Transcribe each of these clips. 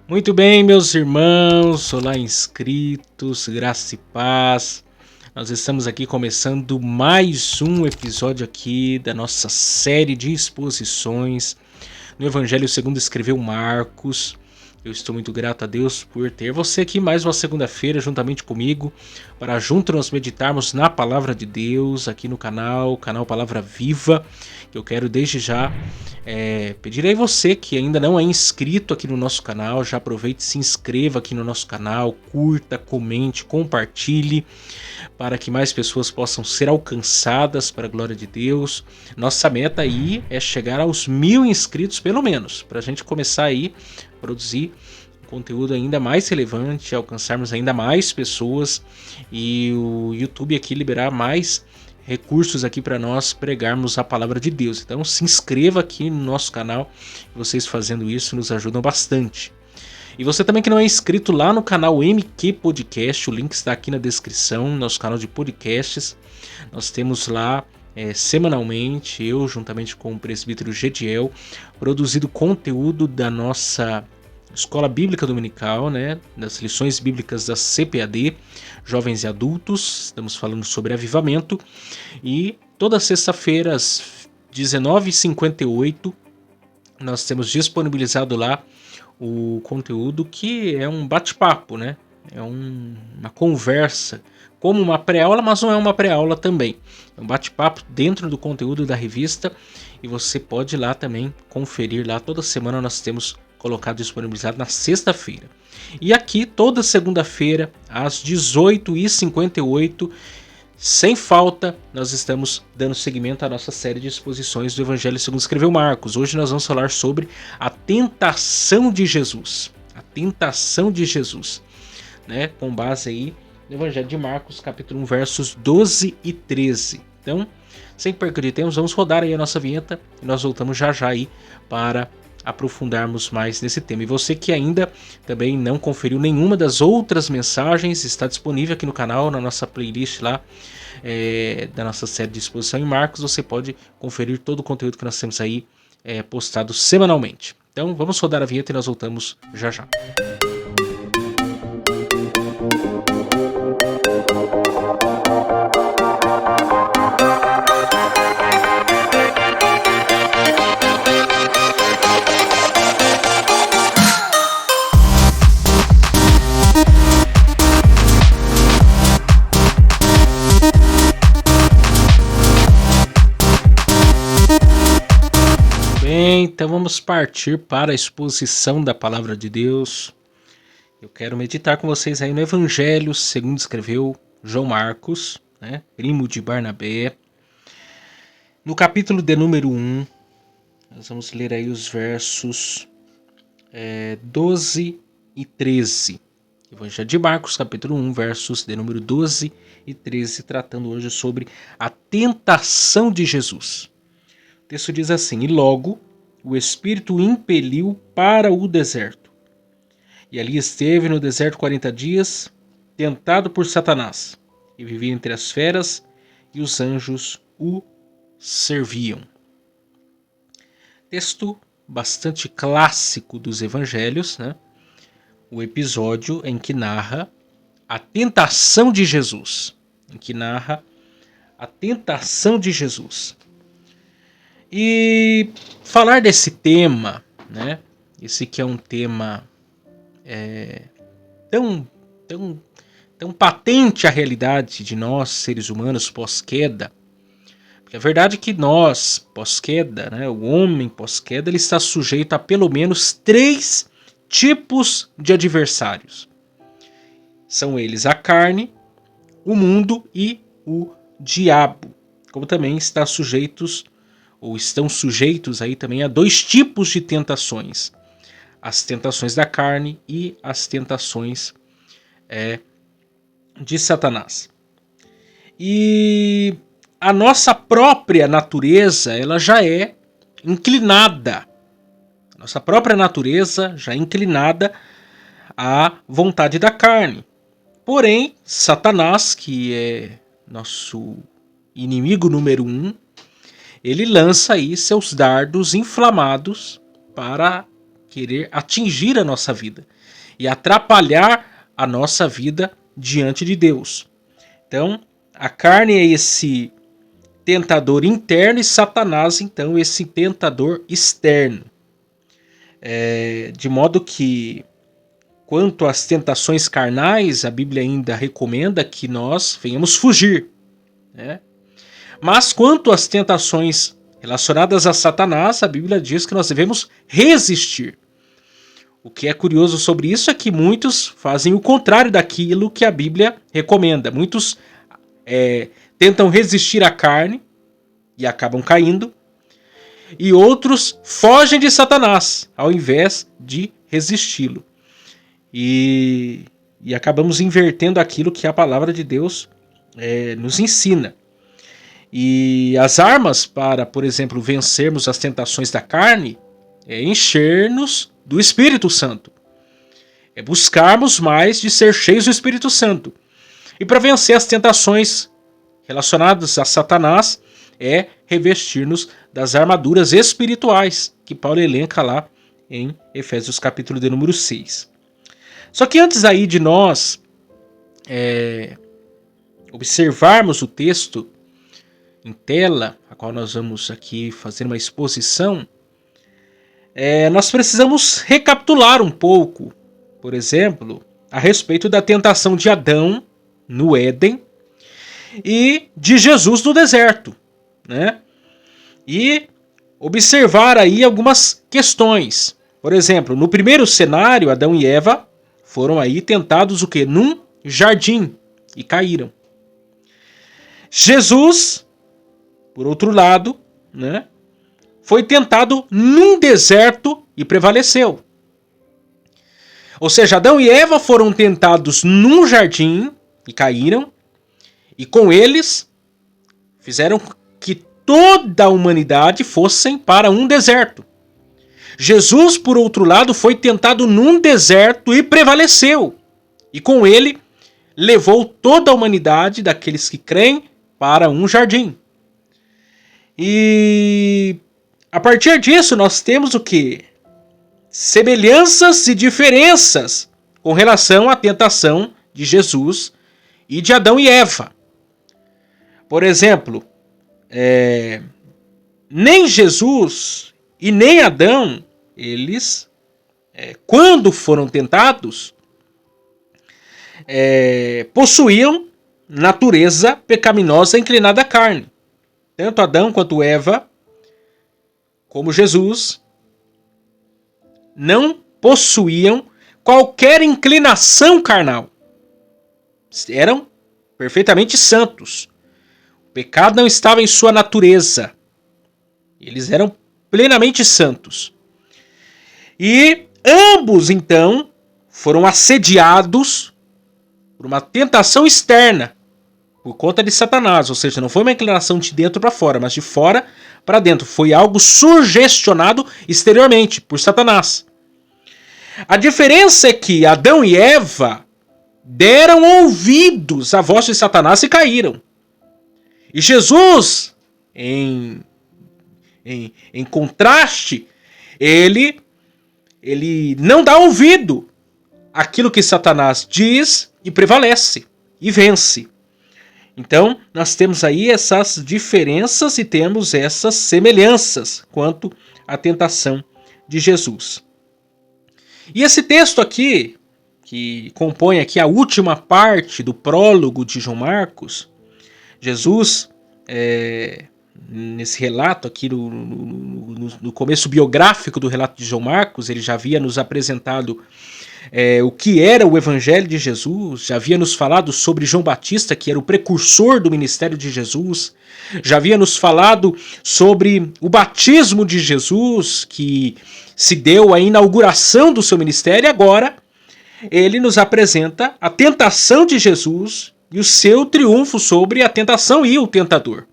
Muito bem, meus irmãos, olá inscritos, graça e paz. Nós estamos aqui começando mais um episódio aqui da nossa série de exposições no Evangelho segundo escreveu Marcos. Eu estou muito grato a Deus por ter você aqui mais uma segunda-feira juntamente comigo para juntos nós meditarmos na Palavra de Deus aqui no canal Palavra Viva. Eu quero desde já pedir aí você que ainda não é inscrito aqui no nosso canal, já aproveite e se inscreva aqui no nosso canal, curta, comente, compartilhe para que mais pessoas possam ser alcançadas para a glória de Deus. Nossa meta aí é chegar aos 1000 inscritos pelo menos, para a gente começar aí a produzir conteúdo ainda mais relevante, alcançarmos ainda mais pessoas e o YouTube aqui liberar mais recursos aqui para nós pregarmos a palavra de Deus. Então se inscreva aqui no nosso canal, vocês fazendo isso nos ajudam bastante. E você também que não é inscrito lá no canal MQ Podcast, o link está aqui na descrição, nosso canal de podcasts. Nós temos lá semanalmente, eu juntamente com o presbítero Gediel, produzido conteúdo da nossa Escola Bíblica Dominical, né, das lições bíblicas da CPAD, jovens e adultos. Estamos falando sobre avivamento. E toda sexta-feira às 19h58 nós temos disponibilizado lá o conteúdo que é um bate-papo, né? É uma conversa, como uma pré-aula, mas não é uma pré-aula também. É um bate-papo dentro do conteúdo da revista e você pode ir lá também conferir lá. Toda semana nós temos colocado disponibilizado na sexta-feira. E aqui toda segunda-feira às 18h58, sem falta, nós estamos dando seguimento à nossa série de exposições do Evangelho segundo escreveu Marcos. Hoje nós vamos falar sobre a tentação de Jesus. A tentação de Jesus, né? Com base aí no Evangelho de Marcos, capítulo 1, versos 12 e 13. Então, sem perca de tempo, vamos rodar aí a nossa vinheta e nós voltamos já aí para aprofundarmos mais nesse tema. E você que ainda também não conferiu nenhuma das outras mensagens, está disponível aqui no canal, na nossa playlist lá da nossa série de exposição em Marcos. Você pode conferir todo o conteúdo que nós temos aí postado semanalmente. Então vamos rodar a vinheta e nós voltamos já já. Então vamos partir para a exposição da Palavra de Deus. Eu quero meditar com vocês aí no Evangelho segundo escreveu João Marcos, né, primo de Barnabé. No capítulo de número 1, nós vamos ler aí os versos 12 e 13. Evangelho de Marcos, capítulo 1, versos de número 12 e 13, tratando hoje sobre a tentação de Jesus. O texto diz assim: E logo o Espírito o impeliu para o deserto. E ali esteve no deserto 40 dias, tentado por Satanás, e vivia entre as feras, e os anjos o serviam. Texto bastante clássico dos evangelhos, né? O episódio em que narra a tentação de Jesus. E falar desse tema, né? Esse que é um tema tão patente à realidade de nós, seres humanos, pós-queda. Porque a verdade é que nós, pós-queda, né, o homem pós-queda, ele está sujeito a pelo menos 3 tipos de adversários. São eles a carne, o mundo e o diabo. Como também estão sujeitos aí também a 2 tipos de tentações. As tentações da carne e as tentações de Satanás. E a nossa própria natureza, ela já é inclinada. A nossa própria natureza já é inclinada à vontade da carne. Porém, Satanás, que é nosso inimigo número 1, ele lança aí seus dardos inflamados para querer atingir a nossa vida e atrapalhar a nossa vida diante de Deus. Então, a carne é esse tentador interno e Satanás, então, esse tentador externo. De modo que, quanto às tentações carnais, a Bíblia ainda recomenda que nós venhamos fugir, né? Mas quanto às tentações relacionadas a Satanás, a Bíblia diz que nós devemos resistir. O que é curioso sobre isso é que muitos fazem o contrário daquilo que a Bíblia recomenda. Muitos tentam resistir à carne e acabam caindo. E outros fogem de Satanás ao invés de resisti-lo. E acabamos invertendo aquilo que a palavra de Deus nos ensina. E as armas para, por exemplo, vencermos as tentações da carne é encher-nos do Espírito Santo. É buscarmos mais de ser cheios do Espírito Santo. E para vencer as tentações relacionadas a Satanás é revestir-nos das armaduras espirituais que Paulo elenca lá em Efésios capítulo de número 6. Só que antes aí de nós observarmos o texto em tela, a qual nós vamos aqui fazer uma exposição, nós precisamos recapitular um pouco, por exemplo, a respeito da tentação de Adão no Éden e de Jesus no deserto, né? E observar aí algumas questões. Por exemplo, no primeiro cenário, Adão e Eva foram aí tentados o quê? Num jardim e caíram. Jesus, por outro lado, né, foi tentado num deserto e prevaleceu. Ou seja, Adão e Eva foram tentados num jardim e caíram, e com eles fizeram que toda a humanidade fossem para um deserto. Jesus, por outro lado, foi tentado num deserto e prevaleceu, e com ele levou toda a humanidade daqueles que creem para um jardim. E a partir disso nós temos o quê? Semelhanças e diferenças com relação à tentação de Jesus e de Adão e Eva. Por exemplo, nem Jesus e nem Adão, eles, quando foram tentados, possuíam natureza pecaminosa inclinada à carne. Tanto Adão quanto Eva, como Jesus, não possuíam qualquer inclinação carnal. Eram perfeitamente santos. O pecado não estava em sua natureza. Eles eram plenamente santos. E ambos, então, foram assediados por uma tentação externa, por conta de Satanás. Ou seja, não foi uma inclinação de dentro para fora, mas de fora para dentro. Foi algo sugestionado exteriormente por Satanás. A diferença é que Adão e Eva deram ouvidos à voz de Satanás e caíram. E Jesus, em contraste, ele não dá ouvido àquilo que Satanás diz e prevalece e vence. Então, nós temos aí essas diferenças e temos essas semelhanças quanto à tentação de Jesus. E esse texto aqui, que compõe aqui a última parte do prólogo de João Marcos, Jesus, nesse relato aqui, no começo biográfico do relato de João Marcos, ele já havia nos apresentado o que era o Evangelho de Jesus, já havia nos falado sobre João Batista, que era o precursor do ministério de Jesus, já havia nos falado sobre o batismo de Jesus, que se deu a inauguração do seu ministério, e agora ele nos apresenta a tentação de Jesus e o seu triunfo sobre a tentação e o tentador.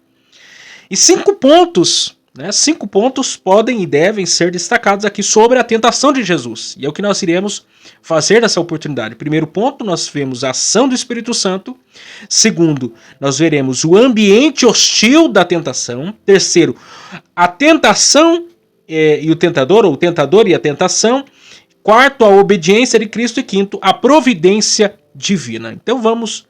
E 5 pontos, 5 pontos podem e devem ser destacados aqui sobre a tentação de Jesus. E é o que nós iremos fazer nessa oportunidade. Primeiro ponto, nós vemos a ação do Espírito Santo. Segundo, nós veremos o ambiente hostil da tentação. Terceiro, a tentação e o tentador, ou o tentador e a tentação. Quarto, a obediência de Cristo. E quinto, a providência divina. Então vamos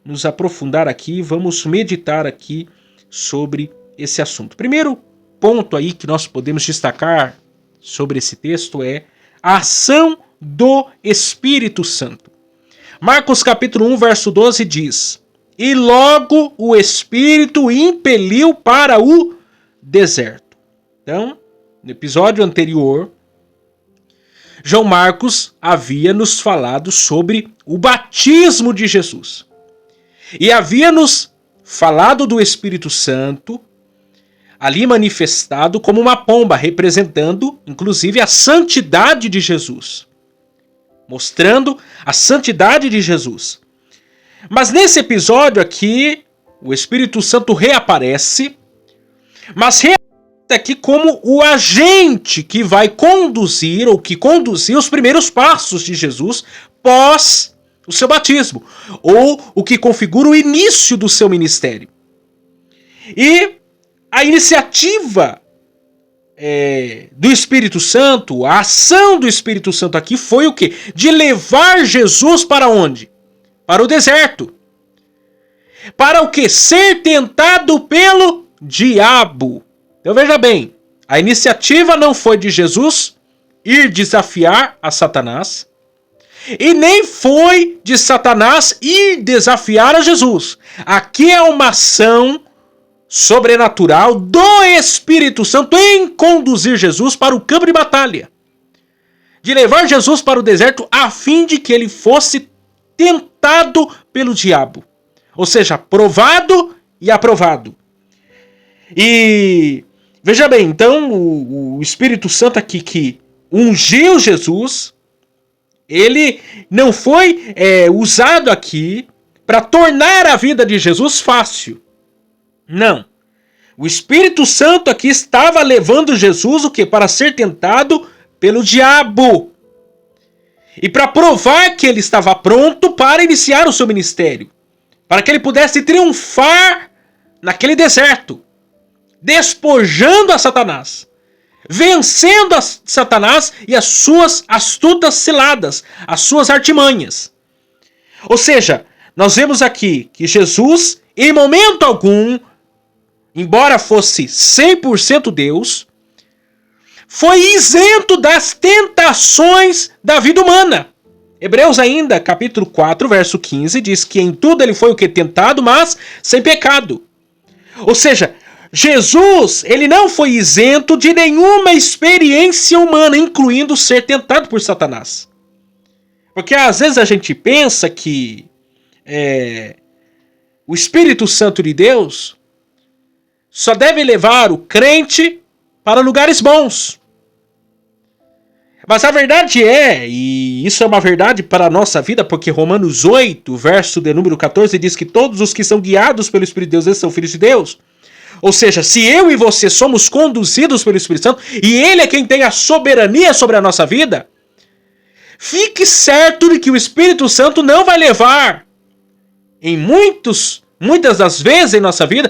nos aprofundar aqui, vamos meditar aqui sobre esse assunto. Primeiro ponto aí que nós podemos destacar sobre esse texto é a ação do Espírito Santo. Marcos capítulo 1, verso 12 diz: e logo o Espírito impeliu para o deserto. Então, no episódio anterior, João Marcos havia nos falado sobre o batismo de Jesus. E havia nos falado do Espírito Santo, ali manifestado como uma pomba, representando, inclusive, a santidade de Jesus. Mostrando a santidade de Jesus. Mas nesse episódio aqui, o Espírito Santo reaparece, mas reaparece aqui como o agente que vai conduzir, ou que conduziu os primeiros passos de Jesus pós o seu batismo, ou o que configura o início do seu ministério. E a iniciativa do Espírito Santo, a ação do Espírito Santo aqui foi o quê? De levar Jesus para onde? Para o deserto. Para o quê? Ser tentado pelo diabo. Então veja bem, a iniciativa não foi de Jesus ir desafiar a Satanás, e nem foi de Satanás ir desafiar a Jesus. Aqui é uma ação sobrenatural do Espírito Santo em conduzir Jesus para o campo de batalha. De levar Jesus para o deserto a fim de que ele fosse tentado pelo diabo. Ou seja, provado e aprovado. E veja bem, então o Espírito Santo aqui que ungiu Jesus, ele não foi usado aqui para tornar a vida de Jesus fácil. Não. O Espírito Santo aqui estava levando Jesus o quê? Para ser tentado pelo diabo. E para provar que ele estava pronto para iniciar o seu ministério. Para que ele pudesse triunfar naquele deserto. Despojando a Satanás. Vencendo a Satanás e as suas astutas ciladas, as suas artimanhas. Ou seja, nós vemos aqui que Jesus, em momento algum, embora fosse 100% Deus, foi isento das tentações da vida humana. Hebreus ainda, capítulo 4, verso 15, diz que em tudo ele foi o que? Tentado, mas sem pecado. Ou seja, Jesus, ele não foi isento de nenhuma experiência humana, incluindo ser tentado por Satanás. Porque às vezes a gente pensa que o Espírito Santo de Deus só deve levar o crente para lugares bons. Mas a verdade e isso é uma verdade para a nossa vida, porque Romanos 8, verso de número 14, diz que todos os que são guiados pelo Espírito de Deus, eles são filhos de Deus. Ou seja, se eu e você somos conduzidos pelo Espírito Santo, e Ele é quem tem a soberania sobre a nossa vida, fique certo de que o Espírito Santo não vai levar, muitas das vezes em nossa vida,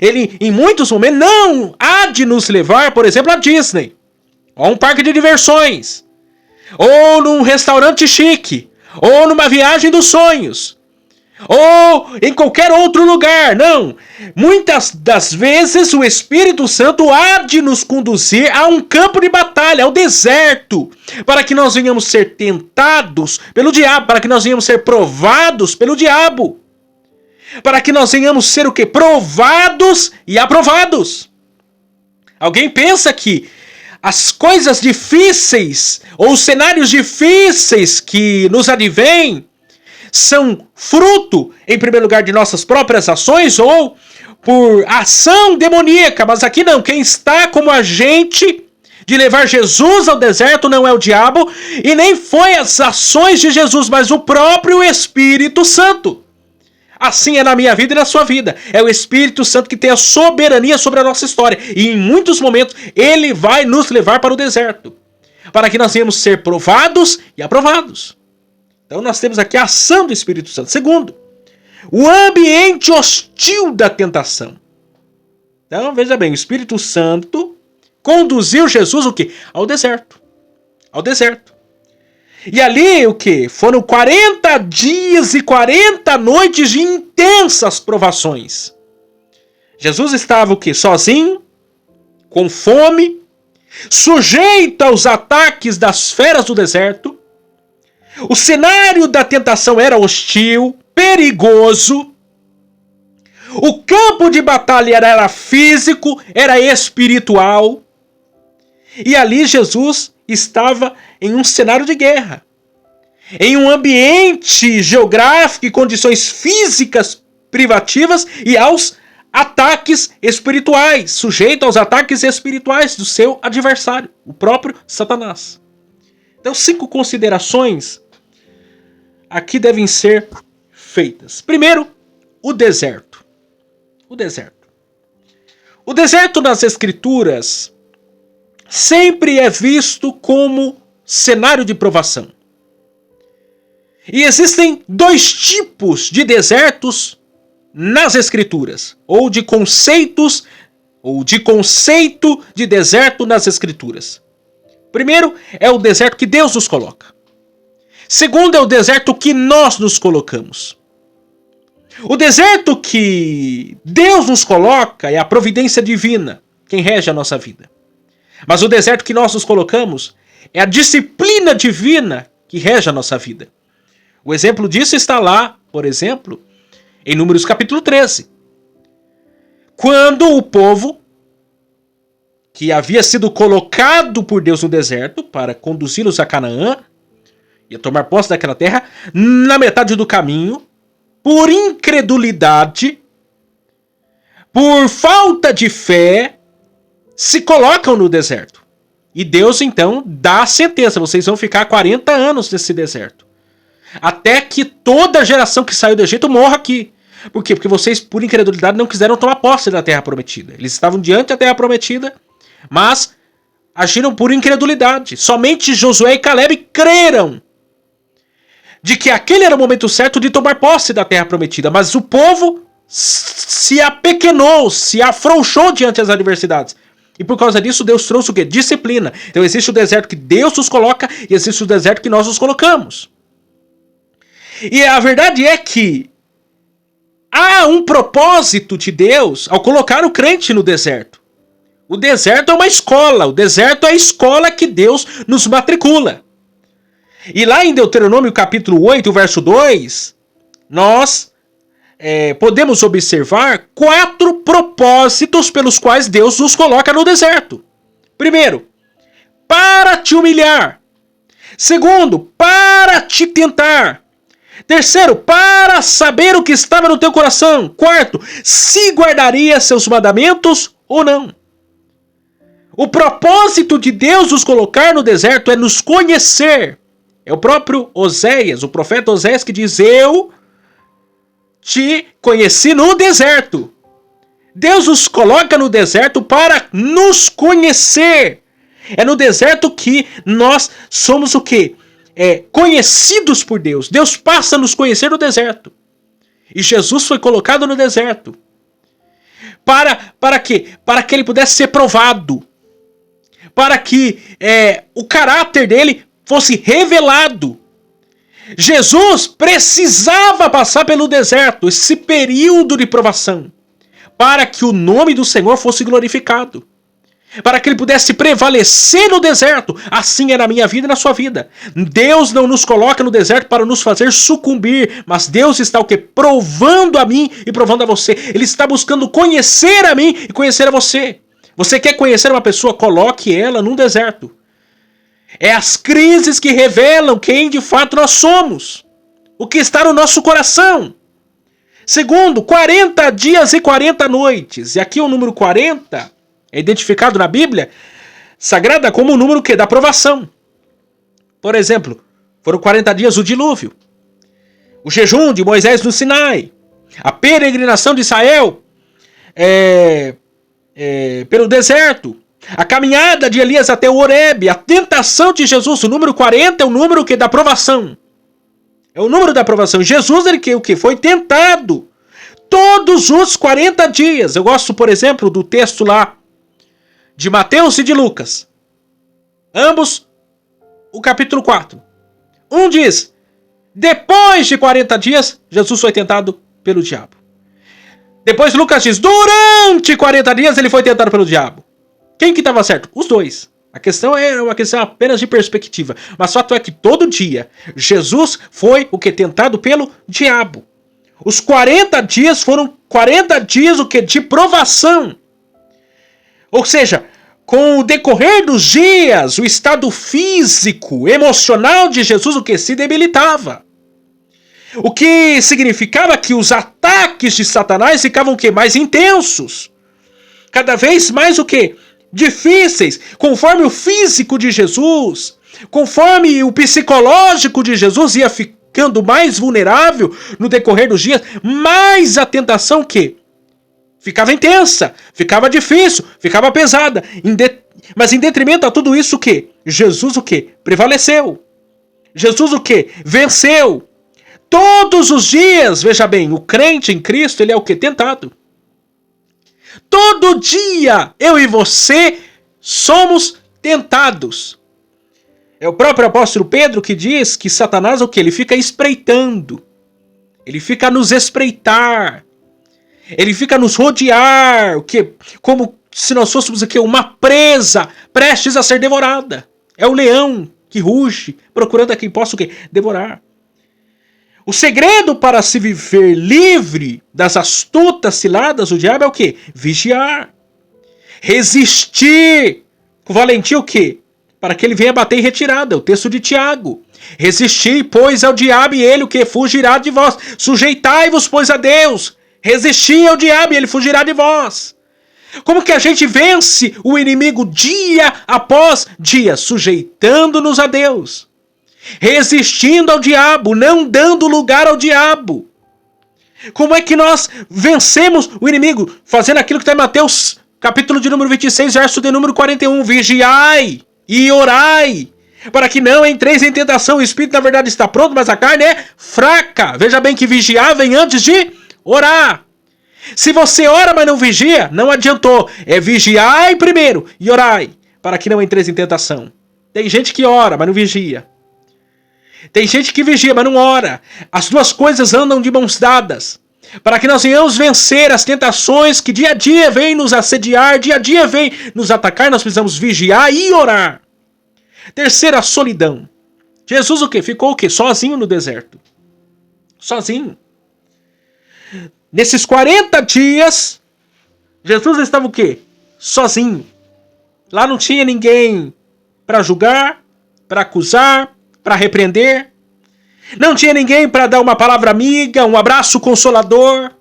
ele em muitos momentos não há de nos levar, por exemplo, a Disney, ou a um parque de diversões, ou num restaurante chique, ou numa viagem dos sonhos, ou em qualquer outro lugar. Não, muitas das vezes o Espírito Santo há de nos conduzir a um campo de batalha, ao deserto, para que nós venhamos ser tentados pelo diabo, para que nós venhamos ser provados pelo diabo, para que nós venhamos ser o quê? Provados e aprovados. Alguém pensa que as coisas difíceis ou os cenários difíceis que nos advêm são fruto, em primeiro lugar, de nossas próprias ações ou por ação demoníaca, mas aqui não. Quem está como agente de levar Jesus ao deserto não é o diabo e nem foi as ações de Jesus, mas o próprio Espírito Santo. Assim é na minha vida e na sua vida. É o Espírito Santo que tem a soberania sobre a nossa história. E em muitos momentos ele vai nos levar para o deserto, para que nós venhamos ser provados e aprovados. Então nós temos aqui a ação do Espírito Santo. Segundo, o ambiente hostil da tentação. Então veja bem, o Espírito Santo conduziu Jesus o quê? Ao deserto. Ao deserto. E ali o quê? Foram 40 dias e 40 noites de intensas provações. Jesus estava o quê? Sozinho, com fome, sujeito aos ataques das feras do deserto. O cenário da tentação era hostil, perigoso. O campo de batalha era físico, era espiritual. E ali Jesus estava em um cenário de guerra. Em um ambiente geográfico e condições físicas privativas e aos ataques espirituais, sujeito aos ataques espirituais do seu adversário, o próprio Satanás. Então, 5 considerações aqui devem ser feitas. Primeiro, o deserto. O deserto. O deserto nas Escrituras sempre é visto como cenário de provação. E existem 2 tipos de desertos nas Escrituras, ou de conceitos, ou de conceito de deserto nas Escrituras. Primeiro é o deserto que Deus nos coloca. Segundo é o deserto que nós nos colocamos. O deserto que Deus nos coloca é a providência divina, quem rege a nossa vida. Mas o deserto que nós nos colocamos é a disciplina divina que rege a nossa vida. O exemplo disso está lá, por exemplo, em Números capítulo 13. Quando o povo, que havia sido colocado por Deus no deserto para conduzi-los a Canaã, ia tomar posse daquela terra, na metade do caminho, por incredulidade, por falta de fé, se colocam no deserto. E Deus então dá a sentença, vocês vão ficar 40 anos nesse deserto. Até que toda a geração que saiu do Egito morra aqui. Por quê? Porque vocês, por incredulidade, não quiseram tomar posse da terra prometida. Eles estavam diante da terra prometida, mas agiram por incredulidade. Somente Josué e Caleb creram de que aquele era o momento certo de tomar posse da terra prometida. Mas o povo se apequenou, se afrouxou diante das adversidades. E por causa disso, Deus trouxe o quê? Disciplina. Então existe o deserto que Deus nos coloca e existe o deserto que nós nos colocamos. E a verdade é que há um propósito de Deus ao colocar o crente no deserto. O deserto é uma escola. O deserto é a escola que Deus nos matricula. E lá em Deuteronômio capítulo 8, verso 2, nós podemos observar 4 propósitos pelos quais Deus nos coloca no deserto. Primeiro, para te humilhar. Segundo, para te tentar. Terceiro, para saber o que estava no teu coração. Quarto, se guardaria seus mandamentos ou não. O propósito de Deus nos colocar no deserto é nos conhecer. É o próprio Oséias, o profeta Oséias, que diz: eu te conheci no deserto. Deus nos coloca no deserto para nos conhecer. É no deserto que nós somos o quê? Conhecidos por Deus. Deus passa a nos conhecer no deserto. E Jesus foi colocado no deserto. Para quê? Para que ele pudesse ser provado. Para que o caráter dele fosse revelado. Jesus precisava passar pelo deserto, esse período de provação, para que o nome do Senhor fosse glorificado. Para que ele pudesse prevalecer no deserto. Assim é na minha vida e na sua vida. Deus não nos coloca no deserto para nos fazer sucumbir, mas Deus está o quê? Provando a mim e provando a você. Ele está buscando conhecer a mim e conhecer a você. Você quer conhecer uma pessoa? Coloque ela num deserto. É as crises que revelam quem de fato nós somos. O que está no nosso coração. Segundo, 40 dias e 40 noites. E aqui o número 40 é identificado na Bíblia Sagrada como o número da aprovação. Por exemplo, foram 40 dias o dilúvio, o jejum de Moisés no Sinai, a peregrinação de Israel pelo deserto, a caminhada de Elias até o Horebe, a tentação de Jesus. O número 40 é o número da aprovação. É o número da aprovação. Jesus, ele foi tentado todos os 40 dias. Eu gosto, por exemplo, do texto lá de Mateus e de Lucas. Ambos o capítulo 4. Um diz: depois de 40 dias, Jesus foi tentado pelo diabo. Depois Lucas diz: durante 40 dias ele foi tentado pelo diabo. Quem que estava certo? Os dois. A questão é uma questão apenas de perspectiva. Mas o fato é que todo dia Jesus foi o que? Tentado pelo diabo. Os 40 dias foram 40 dias o que? De provação. Ou seja, com o decorrer dos dias, o estado físico, emocional de Jesus o que? Se debilitava. O que significava que os ataques de Satanás ficavam o que? Mais intensos. Cada vez mais o que? Difíceis, conforme o físico de Jesus, conforme o psicológico de Jesus ia ficando mais vulnerável no decorrer dos dias, mais a tentação que ficava intensa, ficava difícil, ficava pesada, mas em detrimento a tudo isso o que? Jesus o que? Prevaleceu. Jesus o que? Venceu. Todos os dias, veja bem, o crente em Cristo, ele é o que? Tentado. Todo dia, eu e você somos tentados. É o próprio apóstolo Pedro que diz que Satanás o que? Ele fica espreitando. Ele fica a nos espreitar. Ele fica a nos rodear. O que? Como se nós fôssemos aqui uma presa prestes a ser devorada. É o leão que ruge, procurando a quem possa o que? Devorar. O segredo para se viver livre das astutas ciladas do diabo é o quê? Vigiar. Resistir. Com valentia o quê? Para que ele venha bater em retirada. É o texto de Tiago. Resistir, pois, ao diabo e ele o quê? Fugirá de vós. Sujeitai-vos, pois, a Deus. Resistir ao diabo e ele fugirá de vós. Como que a gente vence o inimigo dia após dia? Sujeitando-nos a Deus. Resistindo ao diabo, não dando lugar ao diabo. Como é que nós vencemos o inimigo? Fazendo aquilo que está em Mateus, capítulo de número 26, verso de número 41. Vigiai e orai, para que não entreis em tentação. O espírito na verdade está pronto, mas a carne é fraca. Veja bem que vigiar vem antes de orar. Se você ora, mas não vigia, não adiantou. É vigiai primeiro e orai, para que não entreis em tentação. Tem gente que ora, mas não vigia. Tem gente que vigia, mas não ora. As duas coisas andam de mãos dadas. Para que nós venhamos vencer as tentações que dia a dia vêm nos assediar, dia a dia vêm nos atacar, nós precisamos vigiar e orar. Terceira, a solidão. Jesus o quê? Ficou o quê? Sozinho no deserto. Sozinho. Nesses 40 dias, Jesus estava o quê? Sozinho. Lá não tinha ninguém para julgar, para acusar, para repreender. Não tinha ninguém para dar uma palavra amiga, um abraço consolador.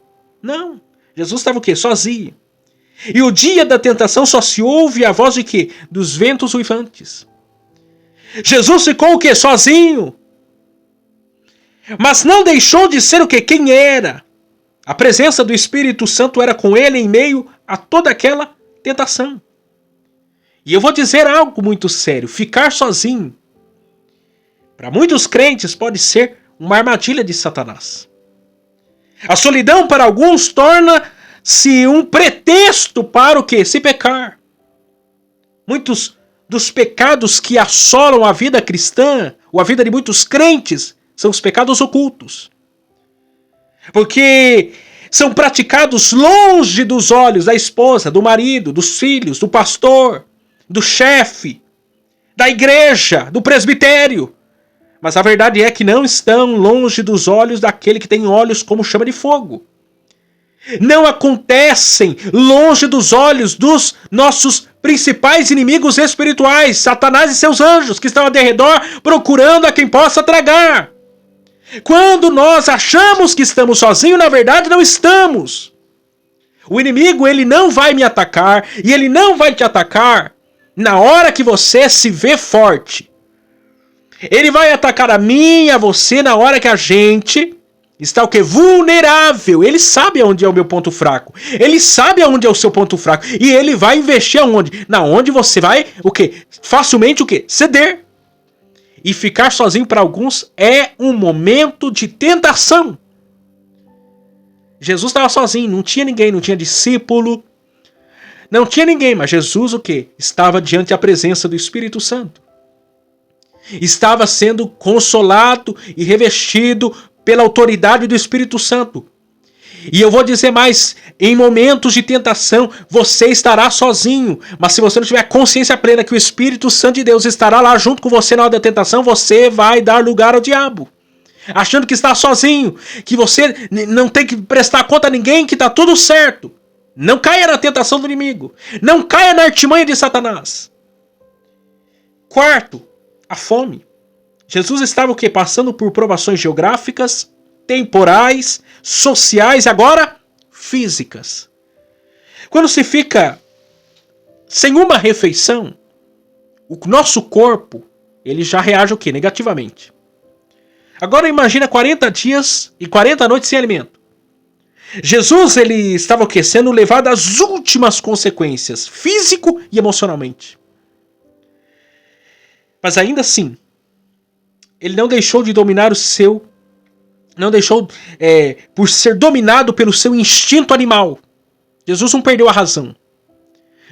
Não. Jesus estava o quê? Sozinho. E o dia da tentação só se ouve a voz de quê? Dos ventos uivantes. Jesus ficou o quê? Sozinho. Mas não deixou de ser o quê? Quem era. A presença do Espírito Santo era com ele em meio a toda aquela tentação. E eu vou dizer algo muito sério. Ficar sozinho, para muitos crentes, pode ser uma armadilha de Satanás. A solidão para alguns torna-se um pretexto para o quê? Se pecar. Muitos dos pecados que assolam a vida cristã, ou a vida de muitos crentes, são os pecados ocultos. Porque são praticados longe dos olhos da esposa, do marido, dos filhos, do pastor, do chefe, da igreja, do presbitério. Mas a verdade é que não estão longe dos olhos daquele que tem olhos como chama de fogo. Não acontecem longe dos olhos dos nossos principais inimigos espirituais, Satanás e seus anjos, que estão ao derredor procurando a quem possa tragar. Quando nós achamos que estamos sozinhos, na verdade não estamos. O inimigo, ele não vai me atacar e ele não vai te atacar na hora que você se vê forte. Ele vai atacar a mim e a você na hora que a gente está o quê? Vulnerável. Ele sabe onde é o meu ponto fraco. Ele sabe onde é o seu ponto fraco. E ele vai investir aonde? Na onde você vai o quê? Facilmente o quê? Ceder. E ficar sozinho para alguns é um momento de tentação. Jesus estava sozinho, não tinha ninguém, não tinha discípulo, Não tinha ninguém, mas Jesus o quê? Estava diante da presença do Espírito Santo. Estava sendo consolado e revestido pela autoridade do Espírito Santo. E eu vou dizer mais, em momentos de tentação, você estará sozinho. Mas se você não tiver consciência plena que o Espírito Santo de Deus estará lá junto com você na hora da tentação, você vai dar lugar ao diabo. Achando que está sozinho, que você não tem que prestar conta a ninguém, que está tudo certo. Não caia na tentação do inimigo. Não caia na artimanha de Satanás. Quarto, a fome. Jesus estava o quê? Passando por provações geográficas, temporais, sociais e agora físicas. Quando se fica sem uma refeição, o nosso corpo ele já reage o quê? Negativamente. Agora imagina 40 dias e 40 noites sem alimento. Jesus ele estava o quê? Sendo levado às últimas consequências, físico e emocionalmente. Mas ainda assim, ele não deixou de dominar o seu... Não deixou por ser dominado pelo seu instinto animal. Jesus não perdeu a razão.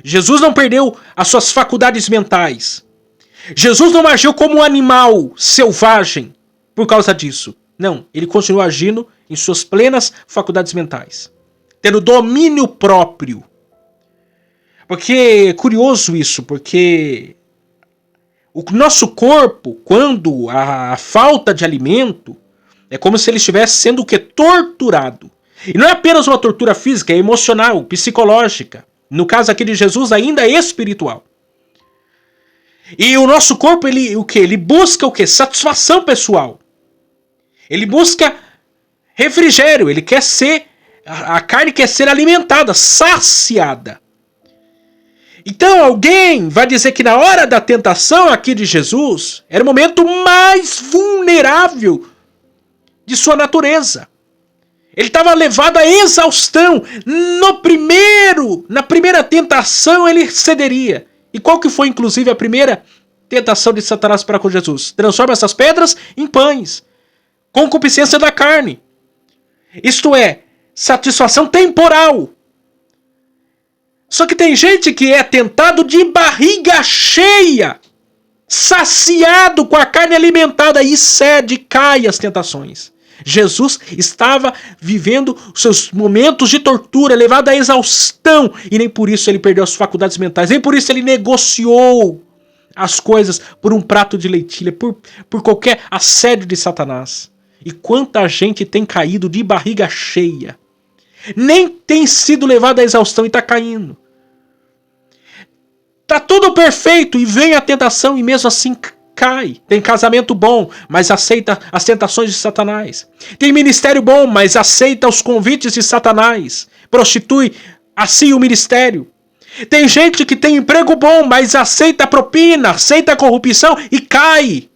Jesus não perdeu as suas faculdades mentais. Jesus não agiu como um animal selvagem por causa disso. Não, ele continuou agindo em suas plenas faculdades mentais. Tendo domínio próprio. Porque é curioso isso, porque o nosso corpo, quando a falta de alimento, é como se ele estivesse sendo o quê? Torturado. E não é apenas uma tortura física, é emocional, psicológica. No caso aqui de Jesus, ainda é espiritual. E o nosso corpo, ele o quê? Ele busca o quê? Satisfação pessoal. Ele busca refrigério, ele quer ser... A carne quer ser alimentada, saciada. Então alguém vai dizer que na hora da tentação aqui de Jesus, era o momento mais vulnerável de sua natureza. Ele estava levado à exaustão. Na primeira tentação ele cederia. E qual que foi inclusive a primeira tentação de Satanás para com Jesus? Transforma essas pedras em pães. Concupiscência da carne. Isto é, satisfação temporal. Só que tem gente que é tentado de barriga cheia, saciado com a carne alimentada e cede, cai as tentações. Jesus estava vivendo seus momentos de tortura, levado à exaustão, e nem por isso ele perdeu as faculdades mentais, nem por isso ele negociou as coisas por um prato de lentilha, por qualquer assédio de Satanás. E quanta gente tem caído de barriga cheia, nem tem sido levado à exaustão e está caindo. Tá tudo perfeito e vem a tentação e mesmo assim cai. Tem casamento bom, mas aceita as tentações de Satanás. Tem ministério bom, mas aceita os convites de Satanás. Prostitui assim o ministério. Tem gente que tem emprego bom, mas aceita a propina, aceita a corrupção e cai.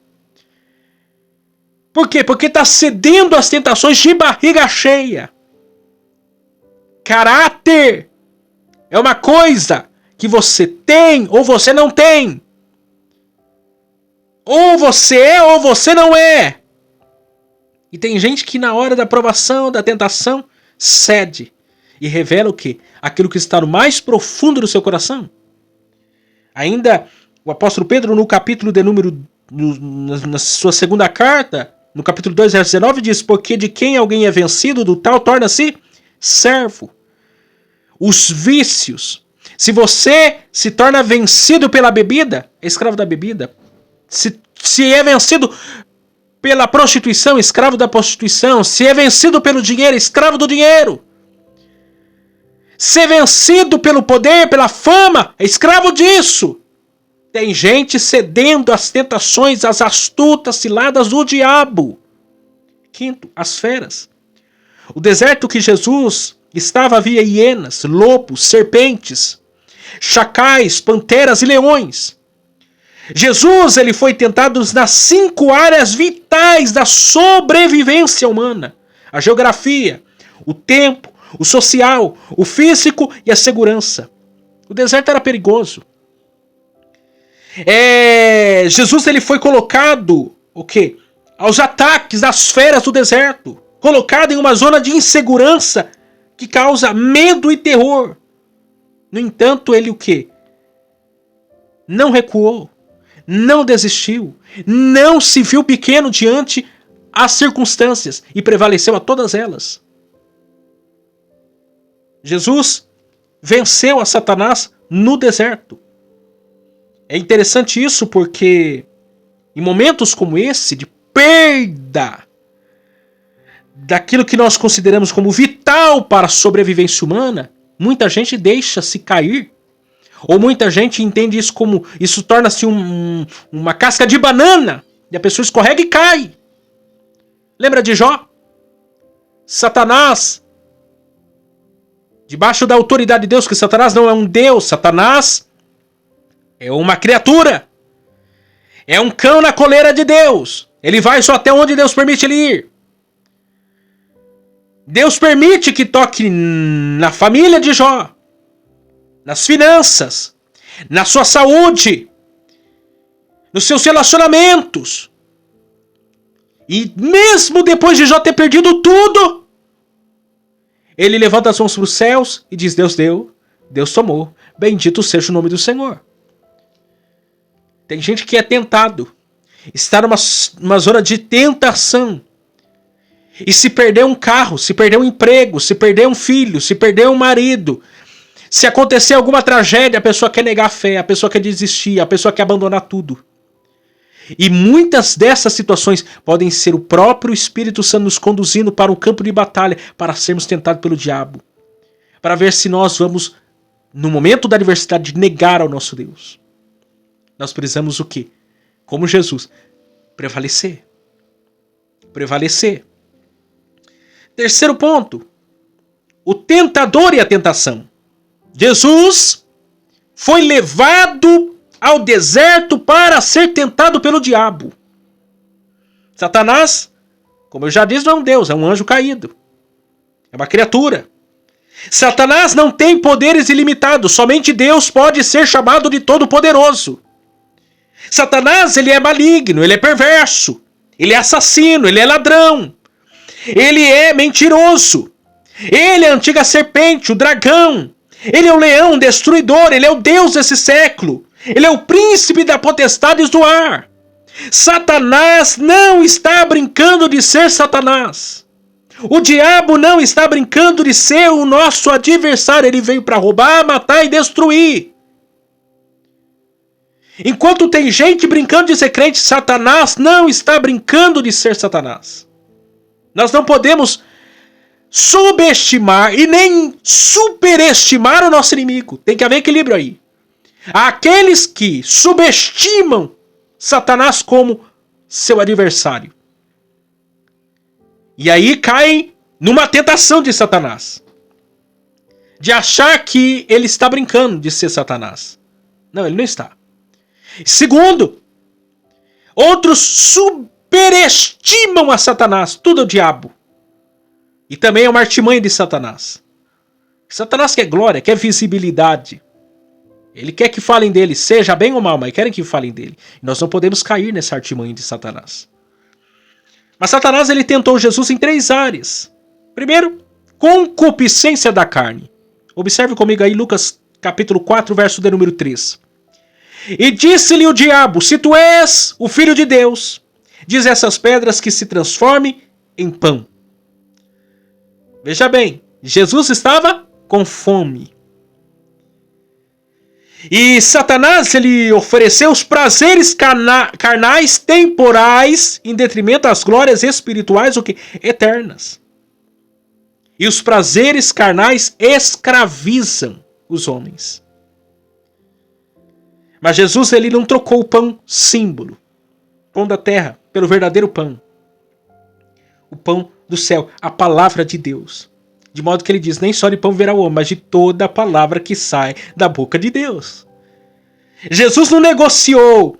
Por quê? Porque está cedendo às tentações de barriga cheia. Caráter é uma coisa que você tem ou você não tem. Ou você é ou você não é. E tem gente que na hora da provação, da tentação, cede. E revela o quê? Aquilo que está no mais profundo do seu coração. Ainda o apóstolo Pedro no capítulo de número... na sua segunda carta, no capítulo 2, verso 19, diz: porque de quem alguém é vencido, do tal torna-se servo. Os vícios... Se você se torna vencido pela bebida, é escravo da bebida. Se é vencido pela prostituição, escravo da prostituição. Se é vencido pelo dinheiro, escravo do dinheiro. Se é vencido pelo poder, pela fama, é escravo disso. Tem gente cedendo às tentações, às astutas ciladas do diabo. Quinto, as feras. O deserto que Jesus estava havia hienas, lobos, serpentes, chacais, panteras e leões. Jesus ele foi tentado nas 5 áreas vitais da sobrevivência humana: a geografia, o tempo, o social, o físico e a segurança. O deserto era perigoso. Jesus ele foi colocado o quê? Aos ataques das feras do deserto, colocado em uma zona de insegurança que causa medo e terror. No entanto, ele o quê? Não recuou, não desistiu, não se viu pequeno diante as circunstâncias e prevaleceu a todas elas. Jesus venceu a Satanás no deserto. É interessante isso porque em momentos como esse, de perda daquilo que nós consideramos como vital para a sobrevivência humana, muita gente deixa-se cair. Ou muita gente entende isso como... Isso torna-se uma casca de banana. E a pessoa escorrega e cai. Lembra de Jó? Satanás, debaixo da autoridade de Deus, que Satanás não é um Deus. Satanás é uma criatura. É um cão na coleira de Deus. Ele vai só até onde Deus permite ele ir. Deus permite que toque na família de Jó, nas finanças, na sua saúde, nos seus relacionamentos. E mesmo depois de Jó ter perdido tudo, ele levanta as mãos para os céus e diz: Deus deu, Deus tomou, bendito seja o nome do Senhor. Tem gente que é tentado, está numa zona de tentação, e se perder um carro, se perder um emprego, se perder um filho, se perder um marido, se acontecer alguma tragédia, a pessoa quer negar a fé, a pessoa quer desistir, a pessoa quer abandonar tudo. E muitas dessas situações podem ser o próprio Espírito Santo nos conduzindo para um campo de batalha, para sermos tentados pelo diabo, para ver se nós vamos, no momento da adversidade, negar ao nosso Deus. Nós precisamos o quê? Como Jesus, prevalecer. Prevalecer. Terceiro ponto, o tentador e a tentação. Jesus foi levado ao deserto para ser tentado pelo diabo. Satanás, como eu já disse, não é um Deus, é um anjo caído. É uma criatura. Satanás não tem poderes ilimitados, somente Deus pode ser chamado de todo-poderoso. Satanás, ele é maligno, ele é perverso, ele é assassino, ele é ladrão, ele é mentiroso, ele é a antiga serpente, o dragão, ele é o leão destruidor, ele é o Deus desse século, ele é o príncipe da potestades do ar. Satanás não está brincando de ser Satanás. O diabo não está brincando de ser o nosso adversário, ele veio para roubar, matar e destruir. Enquanto tem gente brincando de ser crente, Satanás não está brincando de ser Satanás. Nós não podemos subestimar e nem superestimar o nosso inimigo. Tem que haver equilíbrio aí. Há aqueles que subestimam Satanás como seu adversário. E aí caem numa tentação de Satanás, de achar que ele está brincando de ser Satanás. Não, ele não está. Segundo, outros superestimam a Satanás. Tudo é o diabo. E também é uma artimanha de Satanás. Satanás quer glória, quer visibilidade. Ele quer que falem dele, seja bem ou mal, mas querem que falem dele. E nós não podemos cair nessa artimanha de Satanás. Mas Satanás, ele tentou Jesus em 3 áreas. Primeiro, concupiscência da carne. Observe comigo aí Lucas capítulo 4, verso de número 3. E disse-lhe o diabo: se tu és o filho de Deus, diz essas pedras que se transformem em pão. Veja bem, Jesus estava com fome. E Satanás, ele ofereceu os prazeres carnais temporais em detrimento das glórias espirituais, o que? Eternas. E os prazeres carnais escravizam os homens. Mas Jesus, ele não trocou o pão símbolo, pão da terra, pelo verdadeiro pão. O pão do céu, a palavra de Deus. De modo que ele diz, nem só de pão viverá o homem, mas de toda a palavra que sai da boca de Deus. Jesus não negociou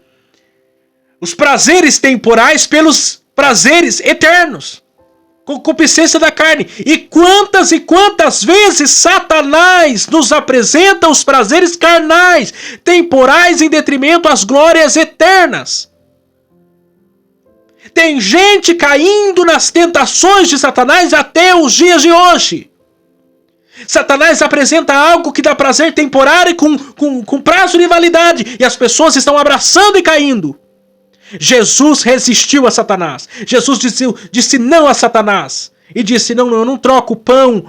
os prazeres temporais pelos prazeres eternos. Concupiscência da carne. E quantas vezes Satanás nos apresenta os prazeres carnais, temporais, em detrimento às glórias eternas. Tem gente caindo nas tentações de Satanás até os dias de hoje. Satanás apresenta algo que dá prazer temporário com prazo de validade. E as pessoas estão abraçando e caindo. Jesus resistiu a Satanás. Jesus disse não a Satanás. E disse, não, eu não troco o pão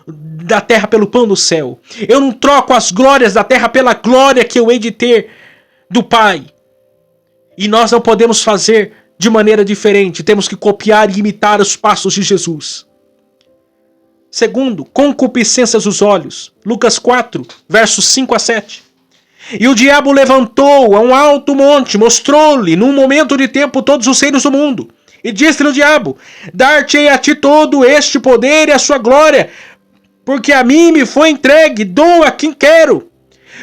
da terra pelo pão do céu. Eu não troco as glórias da terra pela glória que eu hei de ter do Pai. E nós não podemos fazer de maneira diferente. Temos que copiar e imitar os passos de Jesus. Segundo, concupiscências dos olhos. Lucas 4, versos 5 a 7. E o diabo levantou a um alto monte, mostrou-lhe num momento de tempo todos os reinos do mundo. E disse-lhe o diabo, dar-te-ei a ti todo este poder e a sua glória, porque a mim me foi entregue, dou a quem quero.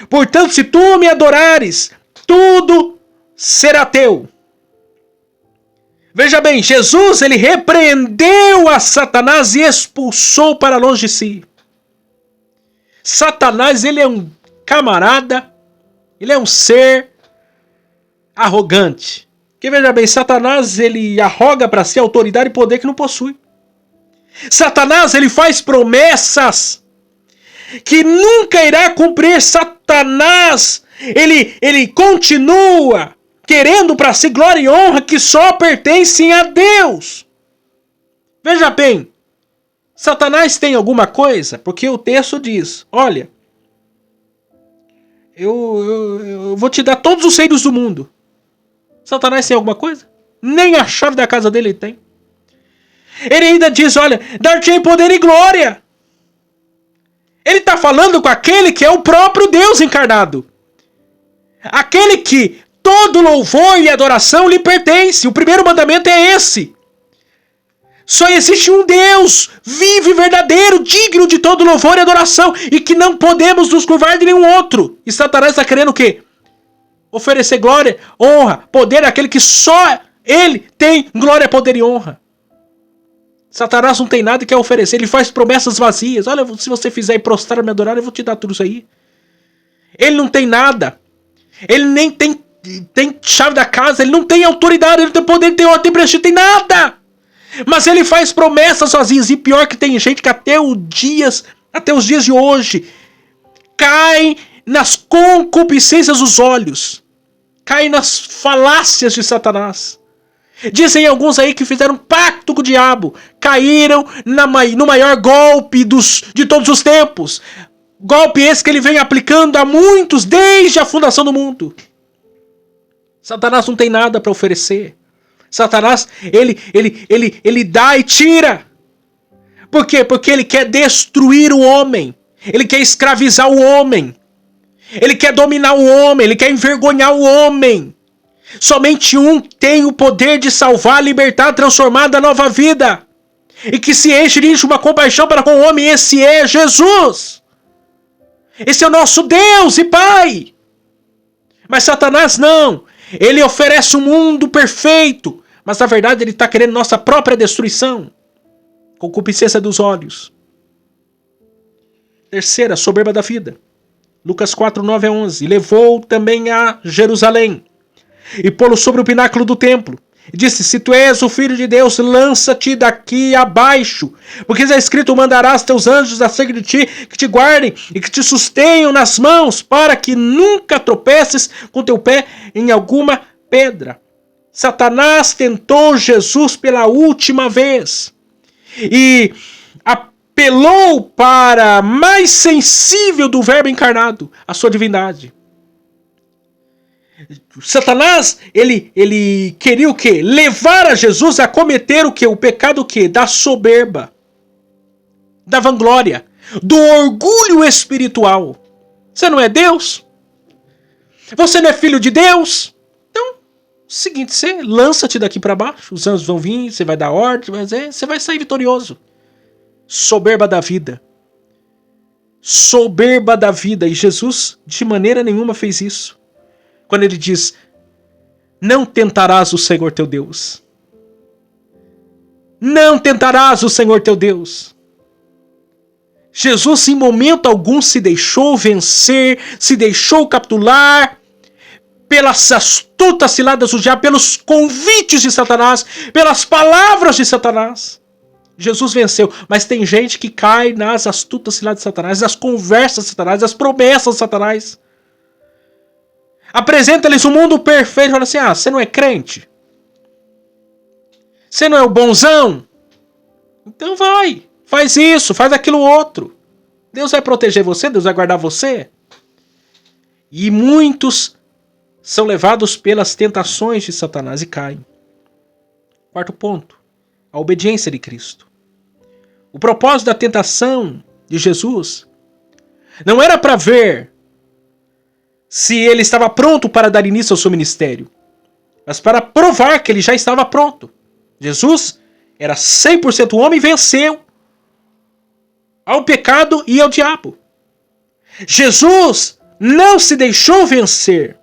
Portanto, se tu me adorares, tudo será teu. Veja bem, Jesus, ele repreendeu a Satanás e expulsou para longe de si. Satanás, ele é um camarada, ele é um ser arrogante. Porque veja bem, Satanás, ele arroga para si autoridade e poder que não possui. Satanás, ele faz promessas que nunca irá cumprir. Satanás, ele continua querendo para si glória e honra que só pertencem a Deus. Veja bem, Satanás tem alguma coisa? Porque o texto diz, olha, eu vou te dar todos os reinos do mundo. Satanás tem alguma coisa? Nem a chave da casa dele tem. Ele ainda diz, olha, dar-te-ei poder e glória. Ele está falando com aquele que é o próprio Deus encarnado. Aquele que todo louvor e adoração lhe pertence. O primeiro mandamento é esse. Só existe um Deus vivo e verdadeiro, digno de todo louvor e adoração, e que não podemos nos curvar de nenhum outro. E Satanás está querendo o quê? Oferecer glória, honra, poder àquele que só ele tem glória, poder e honra. Satanás não tem nada que quer oferecer, ele faz promessas vazias. Olha, se você fizer e prostrar me adorar, eu vou te dar tudo isso aí. Ele não tem nada. Ele nem tem chave da casa, ele não tem autoridade, ele não tem poder, ele tem ordem, tem prestígio, tem nada. Mas ele faz promessas vazias. E pior que tem gente que até os dias de hoje cai nas concupiscências dos olhos. Cai nas falácias de Satanás. Dizem alguns aí que fizeram pacto com o diabo. Caíram no maior golpe de todos os tempos. Golpe esse que ele vem aplicando a muitos desde a fundação do mundo. Satanás não tem nada para oferecer. Satanás, ele dá e tira. Por quê? Porque ele quer destruir o homem. Ele quer escravizar o homem. Ele quer dominar o homem. Ele quer envergonhar o homem. Somente um tem o poder de salvar, libertar, transformar da nova vida. E que se enche de uma compaixão para com o homem. Esse é Jesus. Esse é o nosso Deus e Pai. Mas Satanás não. Ele oferece um mundo perfeito. Mas na verdade ele está querendo nossa própria destruição. Concupiscência dos olhos. Terceira, soberba da vida. Lucas 4, 9 a 11. Levou também a Jerusalém. E pô-lo sobre o pináculo do templo. E disse, se tu és o Filho de Deus, lança-te daqui abaixo. Porque está escrito, mandarás teus anjos acerca de ti, que te guardem e que te sustenham nas mãos, para que nunca tropeces com teu pé em alguma pedra. Satanás tentou Jesus pela última vez. E apelou para a mais sensível do verbo encarnado, a sua divindade. Satanás, ele queria o quê? Levar a Jesus a cometer o quê? O pecado o quê? Da soberba, da vanglória, do orgulho espiritual. Você não é Deus? Você não é filho de Deus? Então, seguinte, você lança-te daqui para baixo, os anjos vão vir, você vai dar ordem, você vai sair vitorioso. Soberba da vida. Soberba da vida. E Jesus, de maneira nenhuma, fez isso. Quando ele diz, não tentarás o Senhor teu Deus. Não tentarás o Senhor teu Deus. Jesus em momento algum se deixou vencer, se deixou capturar pelas astutas ciladas do diabo, pelos convites de Satanás, pelas palavras de Satanás. Jesus venceu, mas tem gente que cai nas astutas ciladas de Satanás, nas conversas de Satanás, nas promessas de Satanás. Apresenta-lhes um mundo perfeito, fala assim, você não é crente? Você não é o bonzão? Então vai, faz isso, faz aquilo outro. Deus vai proteger você, Deus vai guardar você. E muitos são levados pelas tentações de Satanás e caem. Quarto ponto, a obediência de Cristo. O propósito da tentação de Jesus não era para ver se ele estava pronto para dar início ao seu ministério, mas para provar que ele já estava pronto. Jesus era 100% homem e venceu ao pecado e ao diabo. Jesus não se deixou vencer.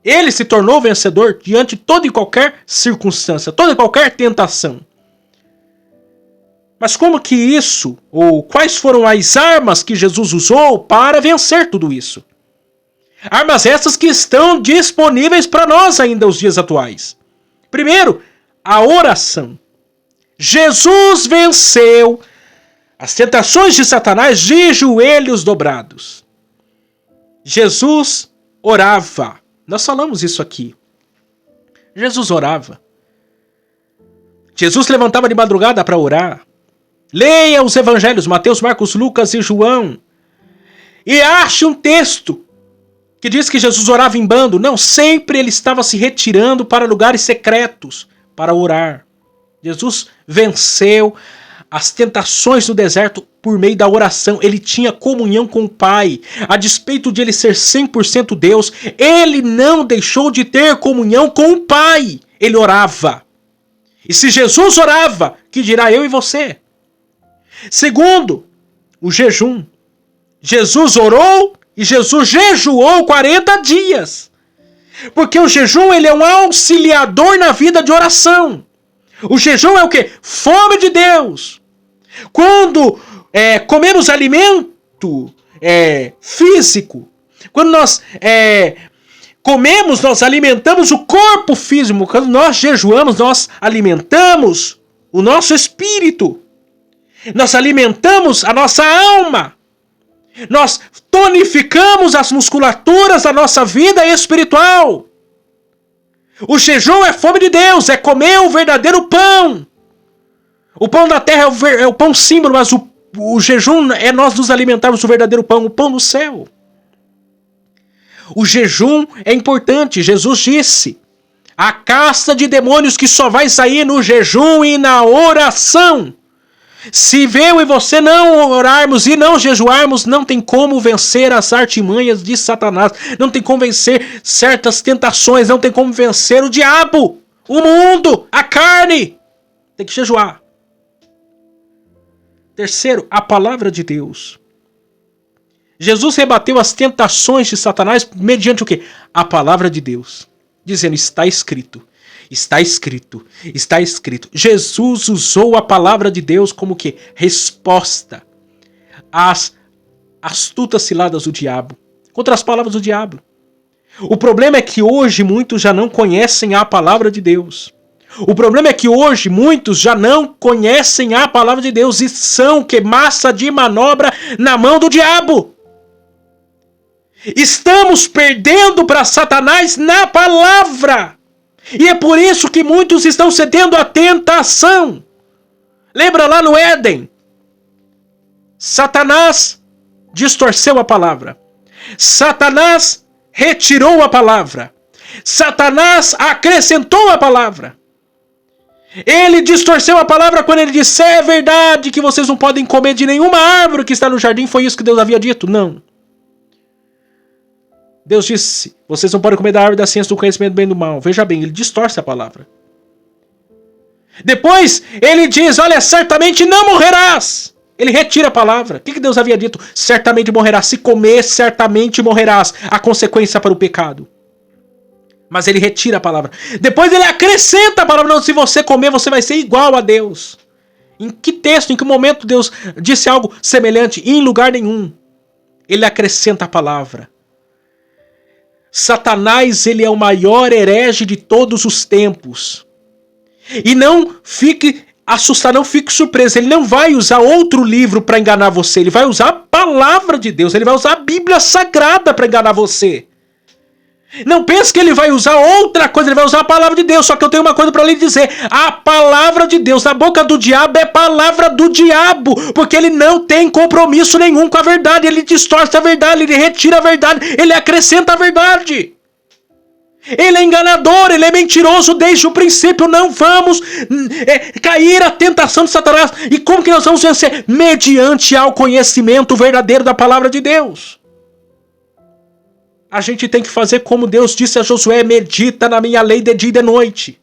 Ele se tornou vencedor diante de toda e qualquer circunstância, toda e qualquer tentação. Mas como que isso, ou quais foram as armas que Jesus usou para vencer tudo isso? Armas essas que estão disponíveis para nós ainda nos dias atuais. Primeiro, a oração. Jesus venceu as tentações de Satanás de joelhos dobrados. Jesus orava. Nós falamos isso aqui. Jesus orava. Jesus levantava de madrugada para orar. Leia os evangelhos, Mateus, Marcos, Lucas e João. E ache um texto que diz que Jesus orava em bando. Não, sempre ele estava se retirando para lugares secretos para orar. Jesus venceu as tentações do deserto por meio da oração. Ele tinha comunhão com o Pai. A despeito de ele ser 100% Deus, ele não deixou de ter comunhão com o Pai. Ele orava. E se Jesus orava, que dirá eu e você? Segundo, o jejum. Jesus orou e Jesus jejuou 40 dias. Porque o jejum ele é um auxiliador na vida de oração. O jejum é o quê? Fome de Deus. Quando comemos alimento físico, quando nós comemos, nós alimentamos o corpo físico. Quando nós jejuamos, nós alimentamos o nosso espírito. Nós alimentamos a nossa alma. Nós tonificamos as musculaturas da nossa vida espiritual. O jejum é fome de Deus, é comer o verdadeiro pão. O pão da terra é o pão símbolo, mas o jejum é nós nos alimentarmos do verdadeiro pão, o pão do céu. O jejum é importante. Jesus disse: a casta de demônios que só vai sair no jejum e na oração. Se eu e você não orarmos e não jejuarmos, não tem como vencer as artimanhas de Satanás. Não tem como vencer certas tentações. Não tem como vencer o diabo, o mundo, a carne. Tem que jejuar. Terceiro, a palavra de Deus. Jesus rebateu as tentações de Satanás mediante o quê? A palavra de Deus. Dizendo, está escrito. Está escrito, está escrito. Jesus usou a palavra de Deus como que resposta às astutas ciladas do diabo, contra as palavras do diabo. O problema é que hoje muitos já não conhecem a palavra de Deus. O problema é que hoje muitos já não conhecem a palavra de Deus e são que massa de manobra na mão do diabo. Estamos perdendo para Satanás na palavra. E é por isso que muitos estão cedendo à tentação. Lembra lá no Éden? Satanás distorceu a palavra. Satanás retirou a palavra. Satanás acrescentou a palavra. Ele distorceu a palavra quando ele disse: é verdade que vocês não podem comer de nenhuma árvore que está no jardim. Foi isso que Deus havia dito? Não. Deus disse, vocês não podem comer da árvore da ciência do conhecimento do bem e do mal. Veja bem, ele distorce a palavra. Depois, ele diz, olha, certamente não morrerás. Ele retira a palavra. O que Deus havia dito? Certamente morrerás. Se comer, certamente morrerás. A consequência para o pecado. Mas ele retira a palavra. Depois ele acrescenta a palavra. Não, se você comer, você vai ser igual a Deus. Em que texto, em que momento Deus disse algo semelhante? Em lugar nenhum. Ele acrescenta a palavra. Satanás, ele é o maior herege de todos os tempos. E não fique assustar, não fique surpreso. Ele não vai usar outro livro para enganar você. Ele vai usar a palavra de Deus. Ele vai usar a Bíblia Sagrada para enganar você. Não pense que ele vai usar outra coisa. Ele vai usar a palavra de Deus. Só que eu tenho uma coisa para lhe dizer. A palavra de Deus na boca do diabo é palavra do diabo. Porque ele não tem compromisso nenhum com a verdade. Ele distorce a verdade. Ele retira a verdade. Ele acrescenta a verdade. Ele é enganador, ele é mentiroso desde o princípio. Não vamos cair à tentação de Satanás. E como que nós vamos vencer? Mediante ao conhecimento verdadeiro da palavra de Deus. A gente tem que fazer como Deus disse a Josué: medita na minha lei de dia e de noite.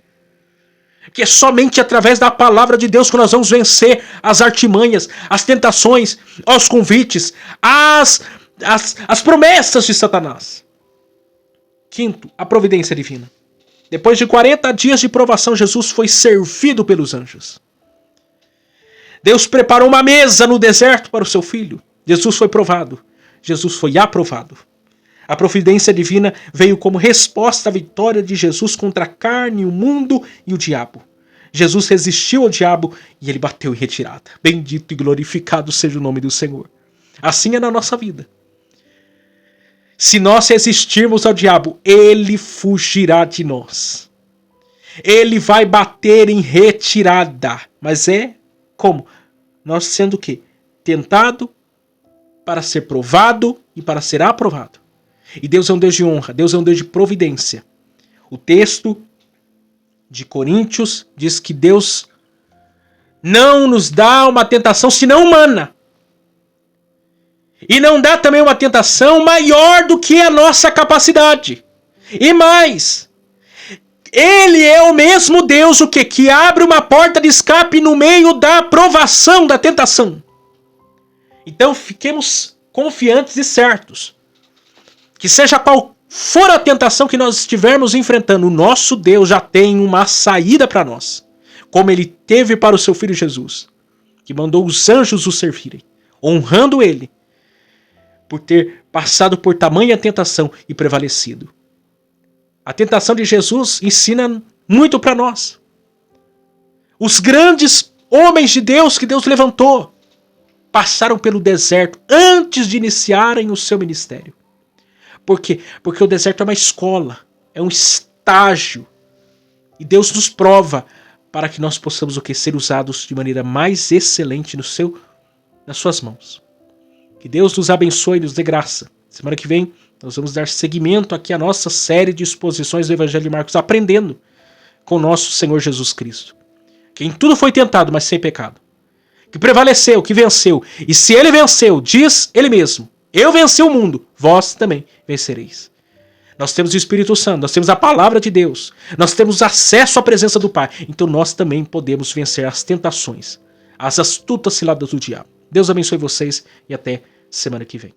Que é somente através da palavra de Deus que nós vamos vencer as artimanhas, as tentações, os convites, as promessas de Satanás. Quinto, a providência divina. Depois de 40 dias de provação, Jesus foi servido pelos anjos. Deus preparou uma mesa no deserto para o seu filho. Jesus foi provado. Jesus foi aprovado. A providência divina veio como resposta à vitória de Jesus contra a carne, o mundo e o diabo. Jesus resistiu ao diabo e ele bateu em retirada. Bendito e glorificado seja o nome do Senhor. Assim é na nossa vida. Se nós resistirmos ao diabo, ele fugirá de nós. Ele vai bater em retirada. Mas é como? Nós sendo o quê? Tentado para ser provado e para ser aprovado. E Deus é um Deus de honra, Deus é um Deus de providência. O texto de Coríntios diz que Deus não nos dá uma tentação senão humana. E não dá também uma tentação maior do que a nossa capacidade. E mais, ele é o mesmo Deus que abre uma porta de escape no meio da provação, da tentação. Então fiquemos confiantes e certos que seja qual for a tentação que nós estivermos enfrentando, o nosso Deus já tem uma saída para nós. Como ele teve para o seu Filho Jesus, que mandou os anjos o servirem, honrando ele, por ter passado por tamanha tentação e prevalecido. A tentação de Jesus ensina muito para nós. Os grandes homens de Deus que Deus levantou passaram pelo deserto antes de iniciarem o seu ministério. Por quê? Porque o deserto é uma escola, é um estágio. E Deus nos prova para que nós possamos ser usados de maneira mais excelente nas suas mãos. Que Deus nos abençoe e nos dê graça. Semana que vem nós vamos dar seguimento aqui à nossa série de exposições do Evangelho de Marcos, aprendendo com o nosso Senhor Jesus Cristo. Que em tudo foi tentado, mas sem pecado. Que prevaleceu, que venceu. E se ele venceu, diz ele mesmo: eu venci o mundo, vós também vencereis. Nós temos o Espírito Santo, nós temos a palavra de Deus, nós temos acesso à presença do Pai. Então nós também podemos vencer as tentações, as astutas ciladas do diabo. Deus abençoe vocês e até semana que vem.